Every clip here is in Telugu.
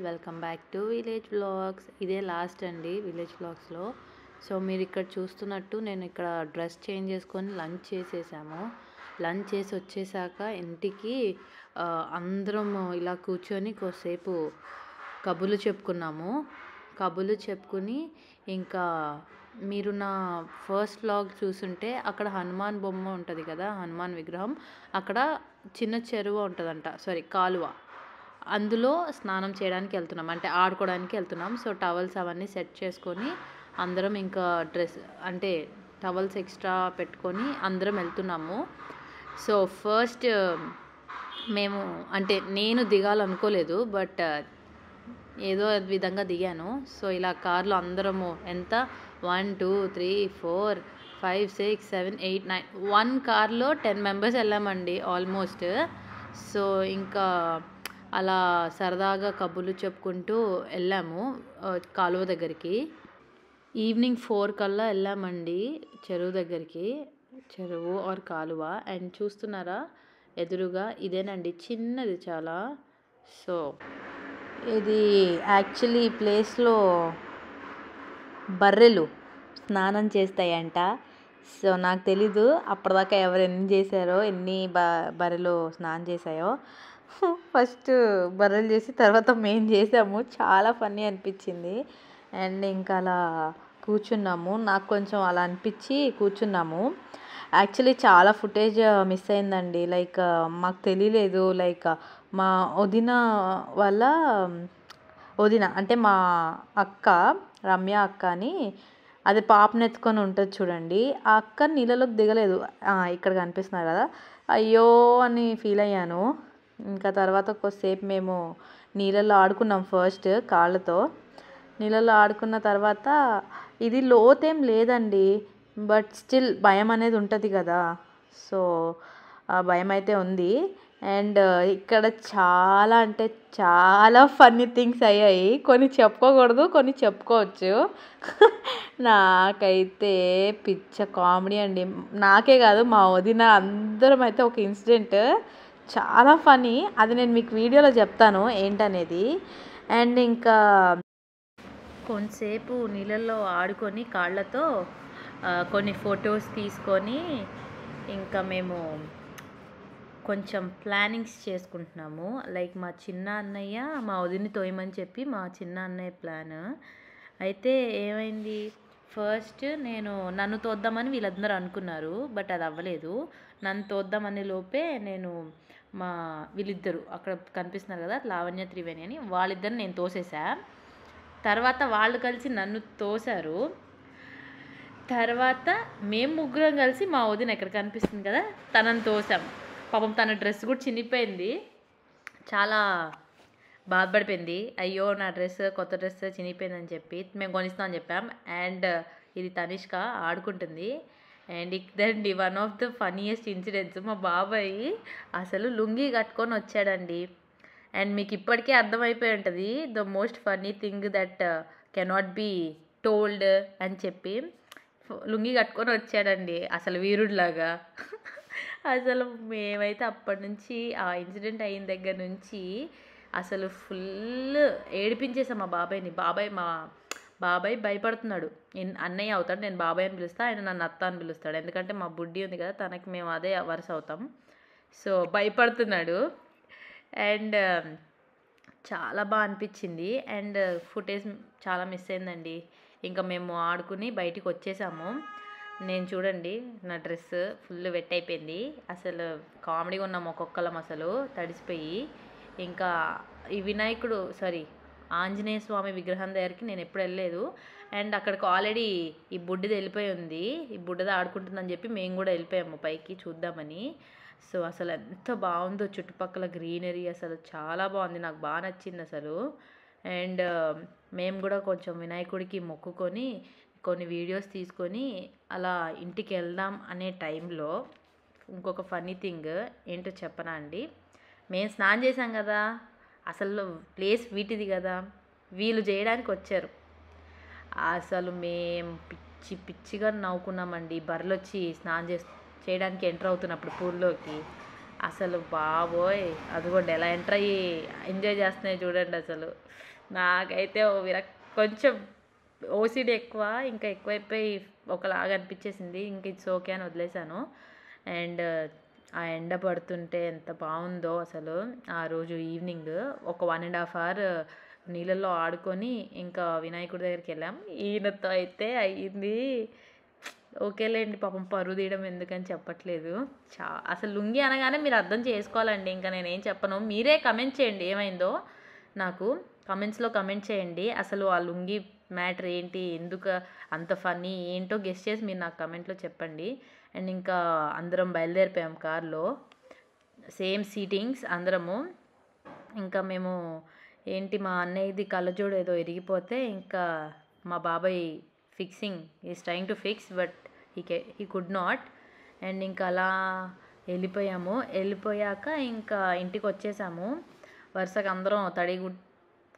Welcome back to village vlogs. ఇదే లాస్ట్ అండి విలేజ్ వ్లాగ్స్లో. సో మీరు ఇక్కడ చూస్తున్నట్టు నేను ఇక్కడ డ్రెస్ చేంజ్ చేసుకొని లంచ్ చేసేసాము. లంచ్ చేసి వచ్చేసాక ఇంటికి అందరం ఇలా కూర్చొని కొద్దిసేపు కబుర్లు చెప్పుకున్నాము. కబుర్లు చెప్పుకుని ఇంకా మీరు నా ఫస్ట్ వ్లాగ్ చూసుంటే అక్కడ హనుమాన్ బొమ్మ ఉంటుంది కదా, హనుమాన్ విగ్రహం, అక్కడ చిన్న చెరువు ఉంటుందంట, కాలువ, అందులో స్నానం చేయడానికి వెళ్తున్నాం, అంటే ఆడుకోవడానికి వెళ్తున్నాం. సో టవల్స్ అవన్నీ సెట్ చేసుకొని అందరం ఇంకా డ్రెస్ అంటే టవల్స్ ఎక్స్ట్రా పెట్టుకొని అందరం వెళ్తున్నాము. సో ఫస్ట్ మేము అంటే నేను దిగాలనుకోలేదు, బట్ ఏదో విధంగా దిగాను. సో ఇలా కార్లో అందరము ఎంత 1 2 3 4 5 6 7 8 9 1 కార్లో 10 మెంబర్స్ వెళ్ళామండి ఆల్మోస్ట్. సో ఇంకా అలా సరదాగా కబుర్లు చెప్పుకుంటూ వెళ్ళాము కాలువ దగ్గరికి. ఈవినింగ్ 4 కల్లా వెళ్ళామండి చెరువు దగ్గరికి, చెరువు ఆర్ కాలువ. అండ్ చూస్తున్నారా ఎదురుగా, ఇదేనండి చిన్నది చాలా. సో ఇది యాక్చువల్లీ ఈ ప్లేస్లో బర్రెలు స్నానం చేస్తాయంట. సో నాకు తెలీదు అప్పటిదాకా ఎవరు ఎన్ని చేశారో, ఎన్ని బర్రెలు స్నానం చేశాయో. ఫస్ట్ బర్రెలు చేసి తర్వాత మేము చేసాము. చాలా ఫన్నీ అనిపించింది. అండ్ ఇంకా అలా కూర్చున్నాము, నాకు కొంచెం అలా అనిపించి కూర్చున్నాము. యాక్చువల్లీ చాలా ఫుటేజ్ మిస్ అయిందండి. లైక్ మాకు తెలియలేదు, లైక్ మా వదిన వాళ్ళ వదిన అంటే మా అక్క, రమ్య అక్క అని, అది పాపనెత్తుకొని ఉంటుంది చూడండి, ఆ అక్క నీళ్ళలోకి దిగలేదు. ఇక్కడ కనిపిస్తున్నారు కదా, అయ్యో అని ఫీల్ అయ్యాను. ఇంకా తర్వాత కొద్దిసేపు మేము నీళ్ళల్లో ఆడుకున్నాం. ఫస్ట్ కాళ్ళతో నీళ్ళల్లో ఆడుకున్న తర్వాత, ఇది లోతేం లేదండి, బట్ స్టిల్ భయం అనేది ఉంటుంది కదా. సో ఆ భయం అయితే ఉంది. అండ్ ఇక్కడ చాలా అంటే చాలా ఫన్నీ థింగ్స్ అయ్యాయి. కొన్ని చెప్పుకోకూడదు, కొన్ని చెప్పుకోవచ్చు. నాకైతే పిచ్చ కామెడీ అండి. నాకే కాదు, మా వదిన అందరం అయితే ఒక ఇన్సిడెంట్ చాలా ఫనీ, అది నేను మీకు వీడియోలో చెప్తాను ఏంటనేది. అండ్ ఇంకా కొంతసేపు నీళ్ళల్లో ఆడుకొని కాళ్ళతో కొన్ని ఫొటోస్ తీసుకొని ఇంకా మేము కొంచెం ప్లానింగ్స్ చేసుకుంటున్నాము. లైక్ మా చిన్న అన్నయ్య మా వదిని తోయమని చెప్పి మా చిన్న అన్నయ్య ప్లాన్. అయితే ఏమైంది, ఫస్ట్ నన్ను తోద్దామని వీళ్ళందరూ అనుకున్నారు, బట్ అది అవ్వలేదు. నన్ను తోద్దామనే లోపే వీళ్ళిద్దరు అక్కడ కనిపిస్తున్నారు కదా, లావణ్య త్రివేణి అని, వాళ్ళిద్దరిని నేను తోసేసా. తర్వాత వాళ్ళు కలిసి నన్ను తోశారు. తర్వాత మేము ముగ్గురం కలిసి మా వదిన ఎక్కడ కనిపిస్తుంది కదా, తనని తోసాం. పాపం తన డ్రెస్ కూడా చినిగిపోయింది, చాలా బాధపడిపోయింది. అయ్యో నా డ్రెస్, కొత్త డ్రెస్ చినిగిపోయిందని చెప్పి మేము కొనిస్తామని చెప్పాం. అండ్ ఇది తనిష్క ఆడుకుంటుంది. అండ్ ఇదండి one of the funniest incidents. మా బాబాయ్ అసలు లుంగీ కట్టుకొని వచ్చాడండి. అండ్ మీకు ఇప్పటికే అర్థమైపోయి ఉంటుంది, the most funny thing that cannot be told అని చెప్పి లుంగీ కట్టుకొని వచ్చాడండి, అసలు వీరుడిలాగా. అసలు మేమైతే అప్పటి నుంచి, ఆ ఇన్సిడెంట్ అయిన దగ్గర నుంచి అసలు ఫుల్ ఏడిపించేసాం మా బాబాయ్ని. మా బాబాయ్ భయపడుతున్నాడు. అన్నయ్య అవుతాడు, నేను బాబాయ్ అని పిలుస్తా, ఆయన నన్ను అత్త అని పిలుస్తాడు. ఎందుకంటే మా బుడ్డి ఉంది కదా, తనకి మేము అదే వరుస అవుతాం. సో భయపడుతున్నాడు. అండ్ చాలా బాగా అనిపించింది. అండ్ ఫుటేజ్ చాలా మిస్ అయిందండి. ఇంకా మేము ఆడుకుని బయటికి వచ్చేసాము. నేను చూడండి నా డ్రెస్ ఫుల్ వెట్ అయిపోయింది. అసలు కామెడీగా ఉన్నాం ఒక్కొక్కలం అసలు తడిసిపోయి. ఇంకా ఈ ఆంజనేయ స్వామి విగ్రహం దగ్గరికి నేను ఎప్పుడు వెళ్ళలేదు. అండ్ అక్కడికి ఆల్రెడీ ఈ బుడ్డిది వెళ్ళిపోయి ఉంది, ఈ బుడ్డది ఆడుకుంటుందని చెప్పి మేము కూడా వెళ్ళిపోయాము పైకి చూద్దామని. సో అసలు ఎంత బాగుందో చుట్టుపక్కల గ్రీనరీ, అసలు చాలా బాగుంది, నాకు బాగా నచ్చింది అసలు. అండ్ మేము కూడా కొంచెం వినాయకుడికి మొక్కుకొని కొన్ని వీడియోస్ తీసుకొని అలా ఇంటికి వెళ్దాం అనే టైంలో ఇంకొక ఫన్నీ థింగ్ ఏంటో చెప్పనా అండి. మేము స్నానం చేసాం కదా, అసలు ప్లేస్ వీటిది కదా, వీళ్ళు చేయడానికి వచ్చారు. అసలు మేము పిచ్చిగా నవ్వుకున్నామండి. బర్రెలు వచ్చి స్నానం చేయడానికి ఎంటర్ అవుతున్నప్పుడు పూల్లోకి, అసలు బాబోయ్ అదిగోండి ఎలా ఎంటర్ అయ్యి ఎంజాయ్ చేస్తున్నాయి చూడండి. అసలు నాకైతే కొంచెం ఓసిడి ఎక్కువ, ఇంకా ఎక్కువైపోయి ఒకలాగా అనిపించేసింది. ఇంక ఇట్స్ ఓకే అని వదిలేశాను. అండ్ ఆ ఎండ పడుతుంటే ఎంత బాగుందో అసలు. ఆ రోజు ఈవినింగ్ ఒక 1.5 అవర్ నీళ్ళల్లో ఆడుకొని ఇంకా వినాయకుడి దగ్గరికి వెళ్ళాం. ఈయనతో అయితే అయ్యింది. ఓకేలేండి, పాపం పరువు తీయడం ఎందుకని చెప్పట్లేదు. అసలు లుంగి అనగానే మీరు అర్థం చేసుకోవాలండి, ఇంకా నేనేం చెప్పను. మీరే కమెంట్ చేయండి ఏమైందో నాకు. కమెంట్స్లో కమెంట్ చేయండి అసలు ఆ లుంగి మ్యాటర్ ఏంటి, ఎందుకు అంత ఫన్నీ ఏంటో గెస్ చేసి మీరు నాకు కమెంట్లో చెప్పండి. అండ్ ఇంకా అందరం బయలుదేరిపోయాం కార్లో, సేమ్ సీటింగ్స్ అందరము. ఇంకా మేము ఏంటి, మా అన్నయ్యది కళ్ళజోడు ఏదో ఇరిగిపోతే ఇంకా మా బాబాయ్ fixing is trying to fix, but he could not. And ఇంకా అలా వెళ్ళిపోయాక ఇంకా ఇంటికి వచ్చేసాము. వరుసగా అందరం తడి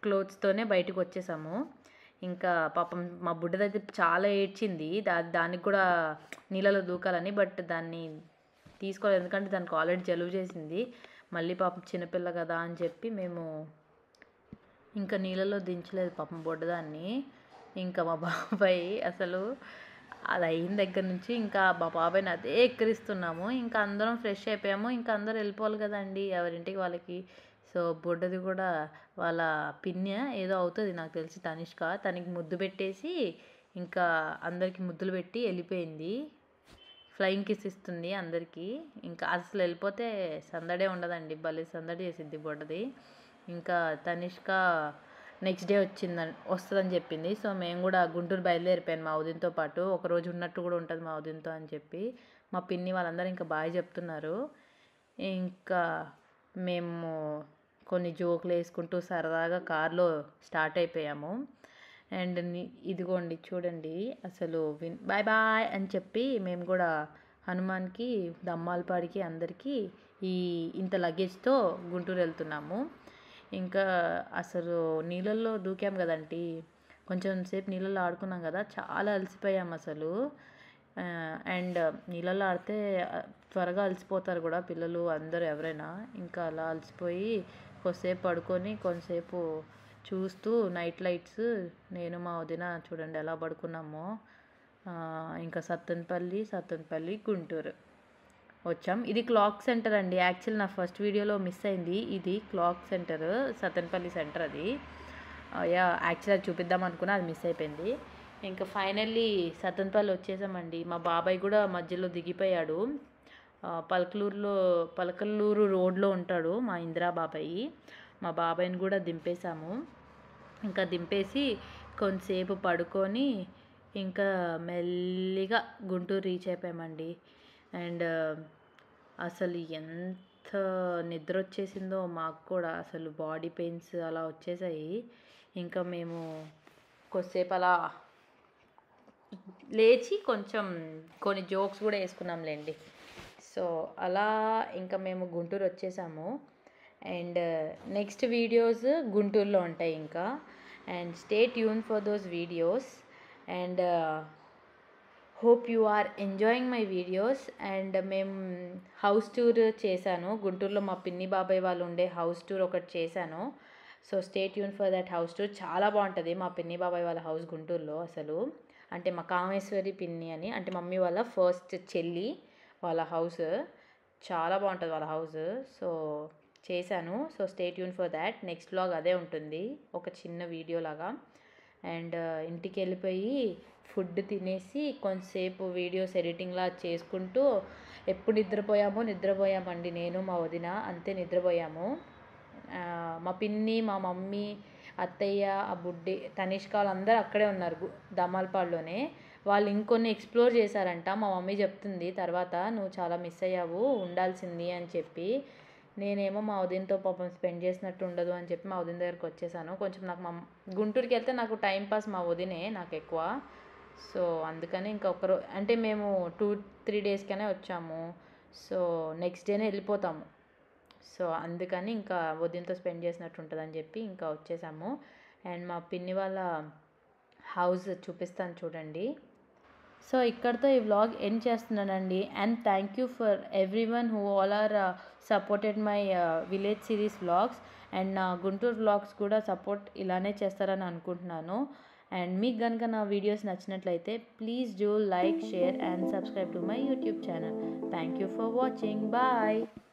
క్లోత్స్తోనే బయటకు వచ్చేసాము. ఇంకా పాపం మా బుడ్డదైతే చాలా ఏడ్చింది, దానికి కూడా నీళ్ళలో దూకాలని. బట్ దాన్ని తీసుకోలేదు, ఎందుకంటే దానికి ఆల్రెడీ జలుబు చేసింది. మళ్ళీ పాపం చిన్నపిల్ల కదా అని చెప్పి మేము ఇంకా నీళ్ళలో దించలేదు పాపం బుడ్డదాన్ని. ఇంకా మా బాబాయ్ అసలు అది అయిన దగ్గర నుంచి ఇంకా మా బాబాయ్ని అదే ఎక్కిరిస్తున్నాము. ఇంకా అందరం ఫ్రెష్ అయిపోయాము, ఇంకా అందరూ వెళ్ళిపోవాలి కదండి ఎవరింటికి వాళ్ళకి. సో బుడ్డది కూడా వాళ్ళ పిన్య ఏదో అవుతుంది నాకు తెలిసి తనిష్క, తనకి ముద్దు పెట్టేసి ఇంకా అందరికి ముద్దులు పెట్టి వెళ్ళిపోయింది. ఫ్లయింగ్ కిస్ ఇస్తుంది అందరికీ. ఇంకా అసలు వెళ్ళిపోతే సందడే ఉండదండి, భలే సందడి చేసిద్ది బుడ్డది. ఇంకా తనిష్క నెక్స్ట్ డే వస్తుందని చెప్పింది. సో మేము కూడా గుంటూరు బయలుదేరిపోయాను మా ఉదయంతో పాటు. ఒకరోజు ఉన్నట్టు కూడా ఉంటుంది మా ఉదయంతో అని చెప్పి మా పిన్ని వాళ్ళందరూ ఇంకా బాగా చెప్తున్నారు. ఇంకా మేము కొన్ని జోకులు వేసుకుంటూ సరదాగా కార్లో స్టార్ట్ అయిపోయాము. అండ్ ఇదిగోండి చూడండి అసలు బాయ్ బాయ్ అని చెప్పి మేము కూడా హనుమాన్కి, దమ్మాలపాడికి అందరికీ ఇంత లగేజ్తో గుంటూరు వెళ్తున్నాము. ఇంకా అసలు నీళ్ళల్లో దూకాం కదండి, కొంచెం సేపు నీళ్ళల్లో ఆడుకున్నాం కదా, చాలా అలసిపోయాం అసలు. అండ్ నీళ్ళల్లో ఆడితే త్వరగా అలసిపోతారు కూడా పిల్లలు అందరూ ఎవరైనా. ఇంకా అలా అలసిపోయి కొద్దిసేపు పడుకొని కొంతసేపు చూస్తూ నైట్ లైట్స్ నేను మా వదిన చూడండి ఎలా పడుకున్నామో. ఇంకా సత్తెనపల్లి గుంటూరు వచ్చాం. ఇది క్లాక్ సెంటర్ అండి. యాక్చువల్ నా ఫస్ట్ వీడియోలో మిస్ అయింది, ఇది క్లాక్ సెంటర్, సత్తెనపల్లి సెంటర్ అది. యాక్చువల్ అది చూపిద్దాం అనుకున్నా, అది మిస్ అయిపోయింది. ఇంకా ఫైనల్లీ సత్తెనపల్లి వచ్చేసామండి. మా బాబాయ్ కూడా మధ్యలో దిగిపోయాడు. పలకల్లూరు రోడ్లో ఉంటాడు మా ఇందిరా బాబాయ్. మా బాబాయ్ని కూడా దింపేశాము. ఇంకా దింపేసి కొంతసేపు పడుకొని ఇంకా మెల్లిగా గుంటూరు రీచ్ అయిపోయామండి. అండ్ అసలు ఎంత నిద్ర వచ్చేసిందో మాకు కూడా, అసలు బాడీ పెయిన్స్ అలా వచ్చేసాయి. ఇంకా మేము కొద్దిసేపు అలా లేచి కొంచెం కొన్ని జోక్స్ కూడా వేసుకున్నాంలేండి. సో అలా ఇంకా మేము గుంటూరు వచ్చేసాము. అండ్ నెక్స్ట్ వీడియోస్ గుంటూరులో ఉంటాయి ఇంకా. And stay tune for those videos. And hope you are enjoying my videos. And మేము హౌస్ టూర్ చేశాను గుంటూరులో, మా పిన్ని బాబాయ్ వాళ్ళు ఉండే హౌస్ టూర్ ఒకటి చేశాను. So stay tune for that house tour. చాలా బాగుంటుంది మా పిన్ని బాబాయ్ వాళ్ళ హౌస్ గుంటూరులో అసలు. అంటే మా కామేశ్వరి పిన్ని అని, అంటే మమ్మీ వాళ్ళ ఫస్ట్ చెల్లి వాళ్ళ హౌస్. చాలా బాగుంటుంది వాళ్ళ హౌస్. సో చేశాను. So stay tune for that. Next vlog అదే ఉంటుంది, ఒక చిన్న వీడియో లాగా. అండ్ ఇంటికి వెళ్ళిపోయి ఫుడ్ తినేసి కొంతసేపు వీడియోస్ ఎడిటింగ్లా చేసుకుంటూ ఎప్పుడు నిద్రపోయామండి నేను మా వదిన, అంతే నిద్రపోయాము. మా పిన్ని, మా మమ్మీ, అత్తయ్య, ఆ బుడ్డి, తనిష్క వాళ్ళందరూ అక్కడే ఉన్నారు దమ్మాలపాడులోనే. వాళ్ళు ఇంకొన్ని ఎక్స్ప్లోర్ చేశారంట. మా మమ్మీ చెప్తుంది తర్వాత, నువ్వు చాలా మిస్ అయ్యావు, ఉండాల్సింది అని చెప్పి. నేనేమో మా వదినతో పాపం స్పెండ్ చేసినట్టు ఉండదు అని చెప్పి మా వదిన దగ్గరికి వచ్చేసాను. కొంచెం నాకు గుంటూరుకి వెళ్తే నాకు టైంపాస్ మా వదినే నాకు ఎక్కువ. సో అందుకని ఇంకా అంటే మేము 2-3 డేస్కనే వచ్చాము. సో నెక్స్ట్ డేనే వెళ్ళిపోతాము. సో అందుకని ఇంకా వదినతో స్పెండ్ చేసినట్టు ఉంటుందని చెప్పి ఇంకా వచ్చేసాము. అండ్ మా పిన్ని వాళ్ళ హౌస్ చూపిస్తాను చూడండి. సో ఇక్కడితో ఈ వ్లాగ్ ఎండ్ చేస్తున్నానండి. And thank you for everyone who all are supported my village series vlogs. And నా గుంటూరు వ్లాగ్స్ కూడా సపోర్ట్ ఇలానే చేస్తారని అనుకుంటున్నాను. అండ్ మీకు కనుక నా వీడియోస్ నచ్చినట్లయితే please do like, share and subscribe to my YouTube channel. Thank you for watching. Bye.